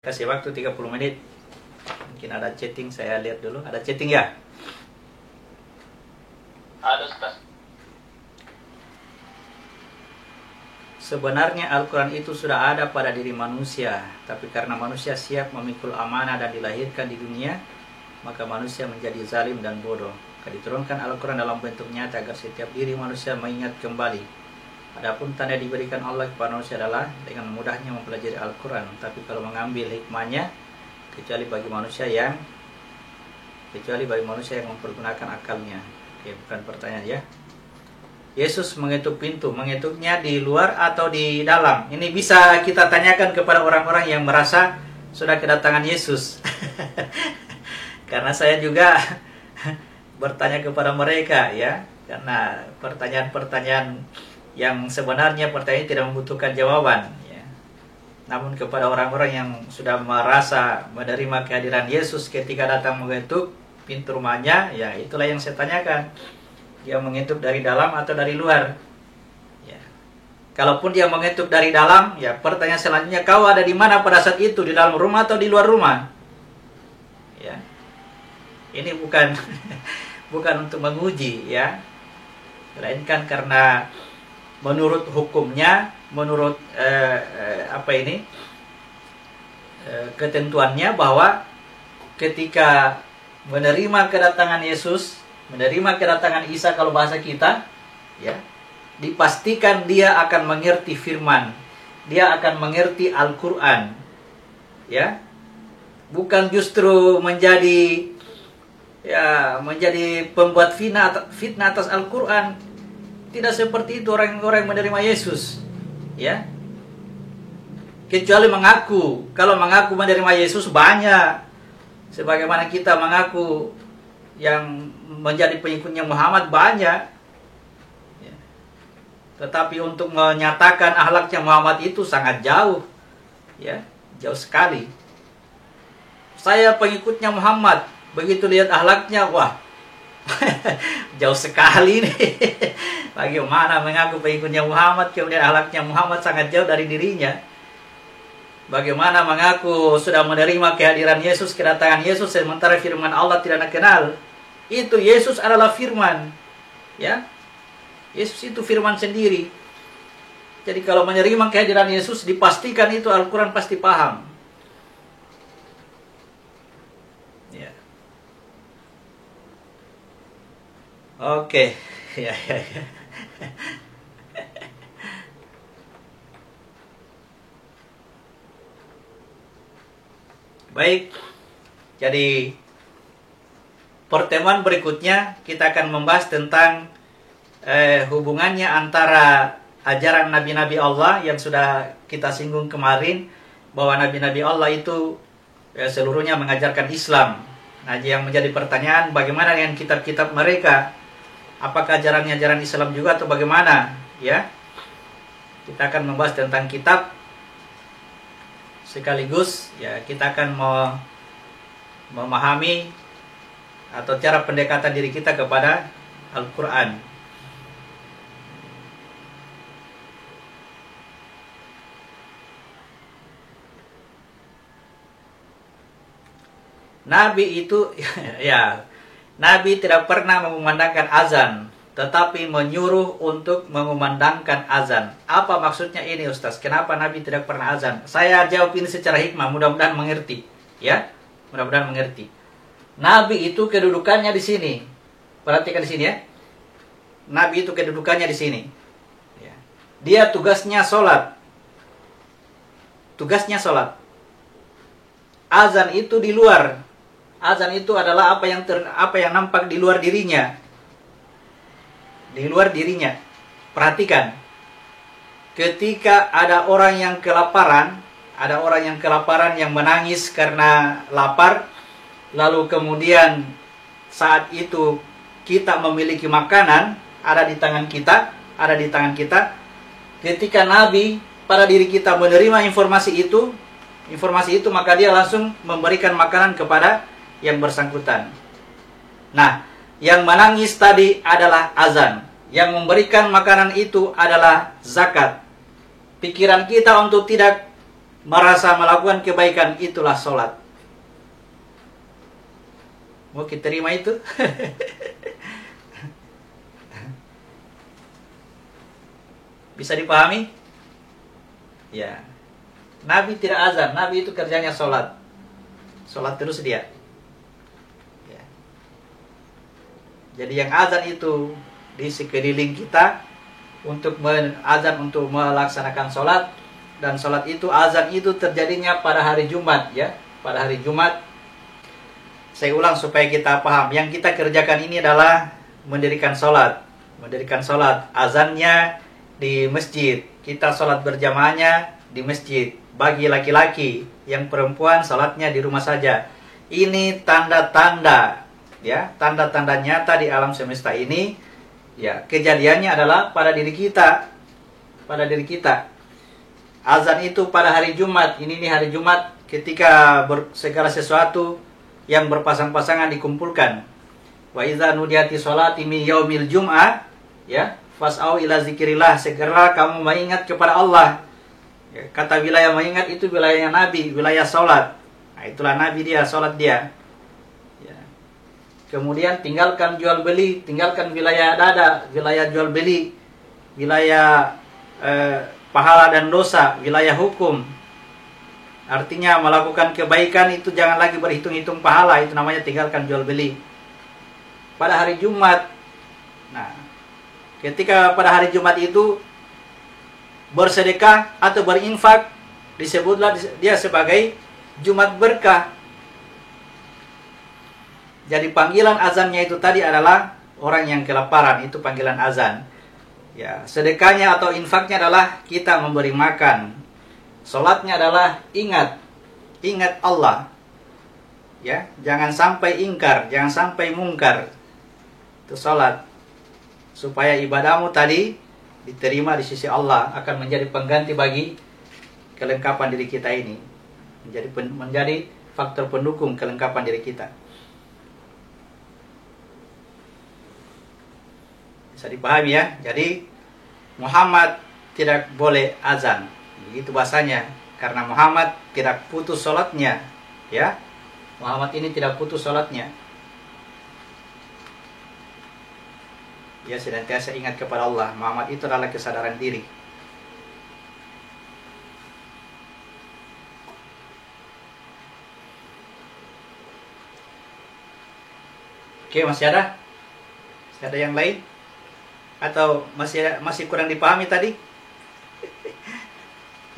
Kasih waktu 30 menit. Mungkin ada chatting, saya lihat dulu. Ada chatting ya? Ada, Ustaz. Sebenarnya Al-Quran itu sudah ada pada diri manusia, tapi karena manusia siap memikul amanah dan dilahirkan di dunia, maka manusia menjadi zalim dan bodoh. Diturunkan Al-Quran dalam bentuk nyata agar setiap diri manusia mengingat kembali. Adapun tanda diberikan Allah kepada manusia adalah dengan mudahnya mempelajari Al-Quran. Tapi kalau mengambil hikmahnya, kecuali bagi manusia yang mempergunakan akalnya. Oke, bukan pertanyaan ya. Yesus mengetuk pintu, mengetuknya di luar atau di dalam? Ini bisa kita tanyakan kepada orang-orang yang merasa sudah kedatangan Yesus. Karena saya juga bertanya kepada mereka ya, karena pertanyaan-pertanyaan yang sebenarnya pertanyaan tidak membutuhkan jawaban ya. Namun kepada orang-orang yang sudah merasa menerima kehadiran Yesus ketika datang mengetuk pintu rumahnya, ya itulah yang saya tanyakan. Dia mengetuk dari dalam atau dari luar ya. Kalaupun dia mengetuk dari dalam, ya pertanyaan selanjutnya, kau ada di mana pada saat itu, di dalam rumah atau di luar rumah ya. Ini bukan bukan untuk menguji ya, melainkan karena menurut hukumnya, menurut ketentuannya, bahwa ketika menerima kedatangan Yesus, menerima kedatangan Isa kalau bahasa kita, ya, dipastikan dia akan mengerti firman, dia akan mengerti Al-Quran, ya, bukan justru menjadi pembuat fitnah atas Al-Quran. Tidak seperti itu orang-orang menerima Yesus, ya. Kecuali mengaku, kalau mengaku menerima Yesus banyak, sebagaimana kita mengaku yang menjadi pengikutnya Muhammad banyak, ya. Tetapi untuk menyatakan akhlaknya Muhammad itu sangat jauh, ya, jauh sekali. Saya pengikutnya Muhammad, begitu lihat akhlaknya, wah, jauh sekali nih. Bagaimana mengaku pengikutnya Muhammad kemudian akhlaknya Muhammad sangat jauh dari dirinya? Bagaimana mengaku sudah menerima kehadiran Yesus, kedatangan Yesus, sementara firman Allah tidak kenal? Itu Yesus adalah firman, ya. Yesus itu firman sendiri. Jadi kalau menerima kehadiran Yesus, dipastikan itu Al-Quran pasti paham. Ya. Oke. Ya. Baik, jadi pertemuan berikutnya kita akan membahas tentang hubungannya antara ajaran nabi-nabi Allah yang sudah kita singgung kemarin, bahwa nabi-nabi Allah itu seluruhnya mengajarkan Islam. Nah, yang menjadi pertanyaan, bagaimana dengan kitab-kitab mereka? Apakah ajarannya ajaran Islam juga atau bagaimana? Ya, kita akan membahas tentang kitab. Sekaligus ya kita akan memahami atau cara pendekatan diri kita kepada Al-Quran. Nabi itu ya, Nabi tidak pernah mengumandangkan azan, tetapi menyuruh untuk mengumandangkan azan. Apa maksudnya ini, Ustaz? Kenapa Nabi tidak pernah azan? Saya jawab ini secara hikmah, mudah-mudahan mengerti. Ya, mudah-mudahan mengerti. Nabi itu kedudukannya di sini. Perhatikan di sini ya. Nabi itu kedudukannya di sini. Ya. Dia tugasnya sholat. Tugasnya sholat. Azan itu di luar. Azan itu adalah apa yang nampak di luar dirinya. Di luar dirinya. Perhatikan. Ketika ada orang yang kelaparan, yang menangis karena lapar, lalu kemudian saat itu kita memiliki makanan, ada di tangan kita. Ketika Nabi pada diri kita menerima informasi itu, maka dia langsung memberikan makanan kepada yang bersangkutan. Nah, yang menangis tadi adalah azan. Yang memberikan makanan itu adalah zakat. Pikiran kita untuk tidak merasa melakukan kebaikan, itulah sholat. Mau kita terima itu? Bisa dipahami? Ya. Nabi tidak azan, Nabi itu kerjanya sholat. Sholat terus dia. Ya. Jadi yang azan itu di sekeliling kita untuk azan untuk melaksanakan sholat. Dan sholat itu, azan itu terjadinya pada hari Jumat, ya. Pada hari Jumat. Saya ulang supaya kita paham. Yang kita kerjakan ini adalah mendirikan sholat. Mendirikan sholat. Azannya di masjid. Kita sholat berjamaahnya di masjid. Bagi laki-laki, yang perempuan sholatnya di rumah saja. Ini tanda-tanda, ya, tanda-tanda nyata di alam semesta ini. Ya, kejadiannya adalah pada diri kita. Pada diri kita. Azan itu pada hari Jumat. Ini hari Jumat ketika segala sesuatu yang berpasang-pasangan dikumpulkan. Wa idza nudiyati sholati min yaumil jum'ah, ya, fas'au ila zikrillah, segera kamu mengingat kepada Allah. Ya, kata wilayah mengingat itu wilayahnya Nabi, wilayah sholat. Nah, itulah Nabi dia, sholat dia. Ya. Kemudian tinggalkan jual beli, tinggalkan wilayah dada, wilayah jual beli, wilayah pahala dan dosa, wilayah hukum. Artinya melakukan kebaikan itu jangan lagi berhitung-hitung pahala, itu namanya tinggalkan jual beli. Pada hari Jumat, nah, ketika pada hari Jumat itu bersedekah atau berinfak, disebutlah dia sebagai Jumat berkah. Jadi panggilan azannya itu tadi adalah orang yang kelaparan, itu panggilan azan. Ya, sedekahnya atau infaknya adalah kita memberi makan. Salatnya adalah ingat Allah. Ya, jangan sampai ingkar, jangan sampai mungkar. Itu salat. Supaya ibadahmu tadi diterima di sisi Allah, akan menjadi pengganti bagi kelengkapan diri kita ini. Menjadi faktor pendukung kelengkapan diri kita. Bisa dipahami ya. Jadi Muhammad tidak boleh azan, begitu bahasanya, karena Muhammad tidak putus sholatnya, ya. Muhammad ini tidak putus sholatnya. Dia senantiasa ingat kepada Allah. Muhammad itu adalah kesadaran diri. Oke, masih ada? Masih ada yang lain? Atau masih kurang dipahami tadi?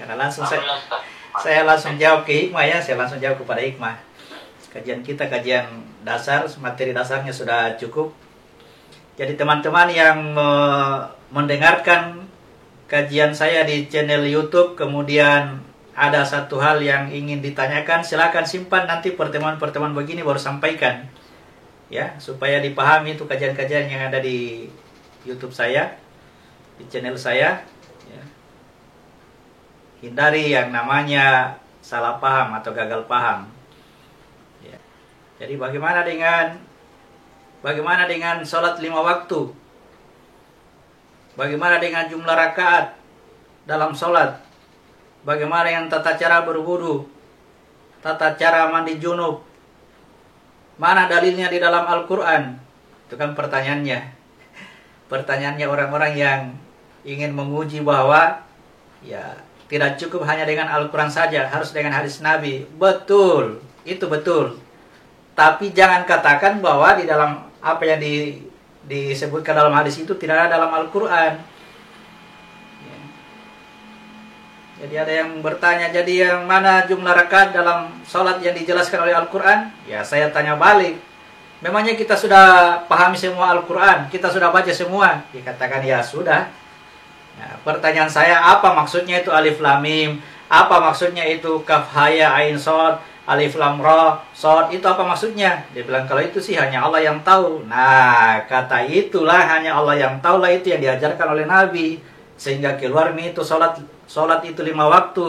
Karena langsung saya langsung jawab ke hikmah ya, saya langsung jawab kepada hikmah. Kajian kita kajian dasar, materi dasarnya sudah cukup. Jadi teman-teman yang mendengarkan kajian saya di channel YouTube, kemudian ada satu hal yang ingin ditanyakan, silakan simpan, nanti pertemuan-pertemuan begini baru sampaikan. Ya, supaya dipahami itu kajian-kajian yang ada di YouTube saya, di channel saya, ya. Hindari yang namanya salah paham atau gagal paham. Ya. Jadi bagaimana dengan sholat 5 waktu? Bagaimana dengan jumlah rakaat dalam sholat? Bagaimana yang tata cara berwudu? Tata cara mandi junub? Mana dalilnya di dalam Al-Quran? Itu kan pertanyaannya. Pertanyaannya orang-orang yang ingin menguji bahwa ya tidak cukup hanya dengan Al-Quran saja, harus dengan hadis Nabi. Betul, itu betul. Tapi jangan katakan bahwa di dalam apa yang disebutkan dalam hadis itu tidak ada dalam Al-Quran. Ya. Jadi ada yang bertanya, jadi yang mana jumlah rakaat dalam sholat yang dijelaskan oleh Al-Quran? Ya, saya tanya balik. Memangnya kita sudah pahami semua Al-Quran? Kita sudah baca semua? Dikatakan ya sudah. Nah, pertanyaan saya, apa maksudnya itu alif lam mim? Apa maksudnya itu kaf ha ya ain shad, alif lam ra shad? Itu apa maksudnya? Dia bilang kalau itu sih hanya Allah yang tahu. Nah, kata itulah hanya Allah yang tahu lah, itu yang diajarkan oleh Nabi. Sehingga keluar itu salat itu 5 waktu.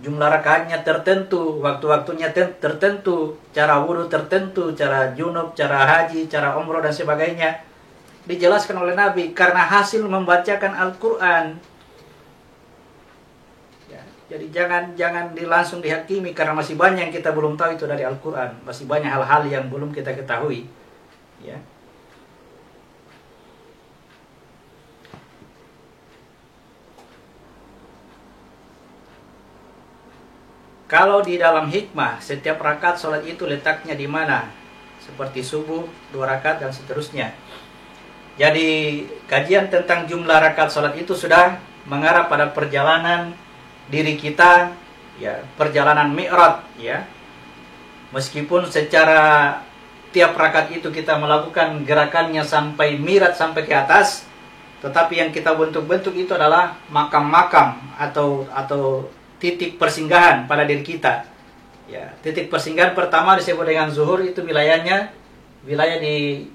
Jumlah rakaatnya tertentu, waktu-waktunya tertentu, cara wudu tertentu, cara junub, cara haji, cara umroh dan sebagainya. Dijelaskan oleh Nabi karena hasil membacakan Al-Quran. Ya. Jadi jangan langsung dihakimi karena masih banyak yang kita belum tahu itu dari Al-Qur'an. Masih banyak hal-hal yang belum kita ketahui. Ya. Kalau di dalam hikmah, setiap rakaat sholat itu letaknya di mana? Seperti subuh, 2 rakaat dan seterusnya. Jadi kajian tentang jumlah rakaat sholat itu sudah mengarah pada perjalanan diri kita, ya, perjalanan mi'raj, ya. Meskipun secara tiap rakaat itu kita melakukan gerakannya sampai mi'raj, sampai ke atas, tetapi yang kita bentuk-bentuk itu adalah makam-makam atau titik persinggahan pada diri kita. Ya, titik persinggahan pertama disebut dengan zuhur, itu wilayahnya wilayah di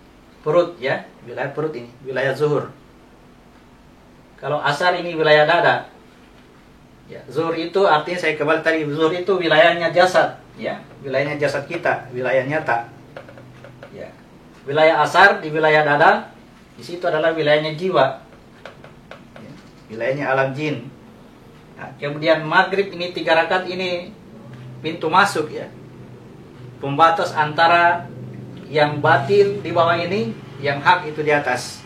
perut, ya, wilayah perut ini, wilayah zuhur. Kalau asar ini wilayah dada. Ya, zuhur itu artinya saya kembali tadi, zuhur itu wilayahnya jasad, ya, wilayahnya jasad kita, wilayah nyata. Ya. Wilayah asar di wilayah dada, di situ adalah wilayahnya jiwa. Ya, wilayahnya alam jin. Nah, kemudian maghrib ini 3 rakaat ini pintu masuk, ya. Pembatas antara yang batil di bawah ini, yang hak itu di atas.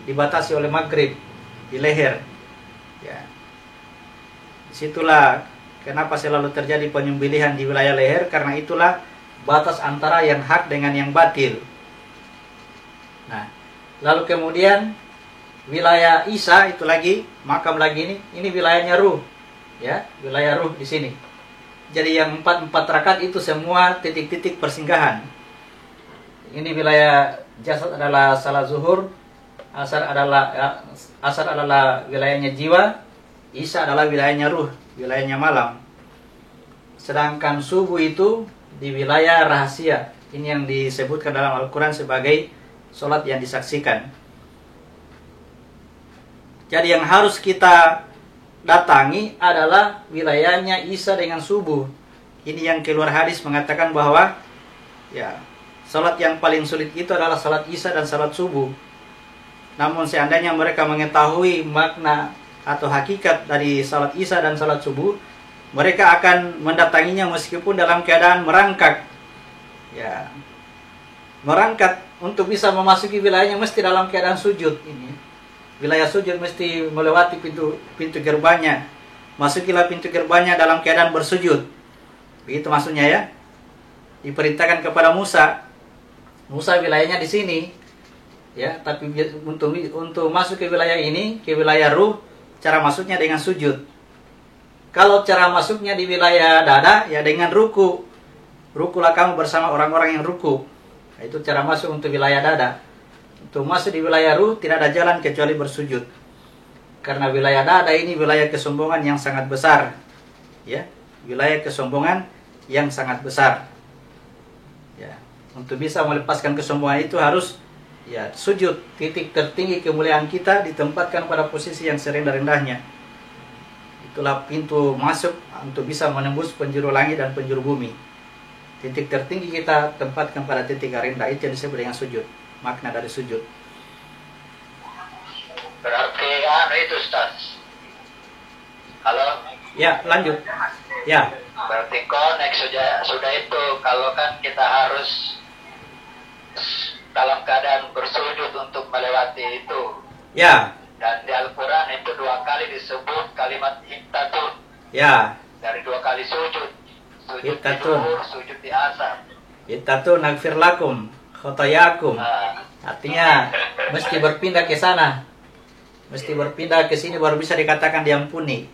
Dibatasi oleh maghrib di leher. Ya. Disitulah kenapa selalu terjadi penyembelihan di wilayah leher, karena itulah batas antara yang hak dengan yang batil. Nah, lalu kemudian wilayah Isa itu lagi, makam lagi ini wilayahnya ruh. Ya, wilayah ruh di sini. Jadi yang 4 rakaat itu semua titik-titik persinggahan. Ini wilayah jasad adalah salat zuhur, asar adalah wilayahnya jiwa, Isya adalah wilayahnya ruh, wilayahnya malam. Sedangkan subuh itu di wilayah rahasia. Ini yang disebutkan dalam Al-Quran sebagai sholat yang disaksikan. Jadi yang harus kita datangi adalah wilayahnya Isya dengan subuh. Ini yang keluar hadis mengatakan bahwa, ya, salat yang paling sulit itu adalah salat Isya dan salat subuh. Namun seandainya mereka mengetahui makna atau hakikat dari salat Isya dan salat subuh, mereka akan mendatanginya meskipun dalam keadaan merangkak. Ya. Merangkak untuk bisa memasuki wilayahnya mesti dalam keadaan sujud ini. Wilayah sujud mesti melewati pintu gerbangnya. Masukilah pintu gerbangnya dalam keadaan bersujud. Begitu maksudnya, ya. Diperintahkan kepada Musa wilayahnya di sini, ya, tapi untuk masuk ke wilayah ini, ke wilayah ruh, cara masuknya dengan sujud. Kalau cara masuknya di wilayah dada, ya dengan ruku. Rukulah kamu bersama orang-orang yang ruku. Itu cara masuk untuk wilayah dada. Untuk masuk di wilayah ruh tidak ada jalan kecuali bersujud. Karena wilayah dada ini wilayah kesombongan yang sangat besar, ya, wilayah kesombongan yang sangat besar. Ya. Untuk bisa melepaskan kesombongan itu harus, ya, sujud. Titik tertinggi kemuliaan kita ditempatkan pada posisi yang serendah-rendahnya. Itulah pintu masuk untuk bisa menembus penjuru langit dan penjuru bumi. Titik tertinggi kita tempatkan pada titik rendah, itu yang disebut dengan sujud. Makna dari sujud. Berarti itu, Ustaz. Halo? Ya, lanjut. Ya. Berarti connect sudah itu. Kalau kan kita harus dalam keadaan bersujud untuk melewati itu. Ya. Dan di Al-Quran itu 2 kali disebut kalimat hiktatun. Ya. Dari 2 kali sujud. Sujud Hiktatun. di duhur, sujud di asar. Hiktatun nagfir lakum khotoyakum. Artinya mesti berpindah ke sana. Mesti berpindah ke sini baru bisa dikatakan diampuni.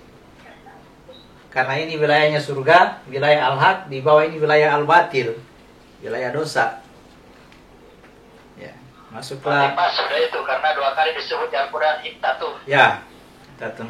Karena ini wilayahnya surga, wilayah al-haq, di bawah ini wilayah al-batil, wilayah dosa. Ya, masuklah. Mas sudah itu karena 2 kali disebut di Al-Quran hiktatun. Ya, hiktatun.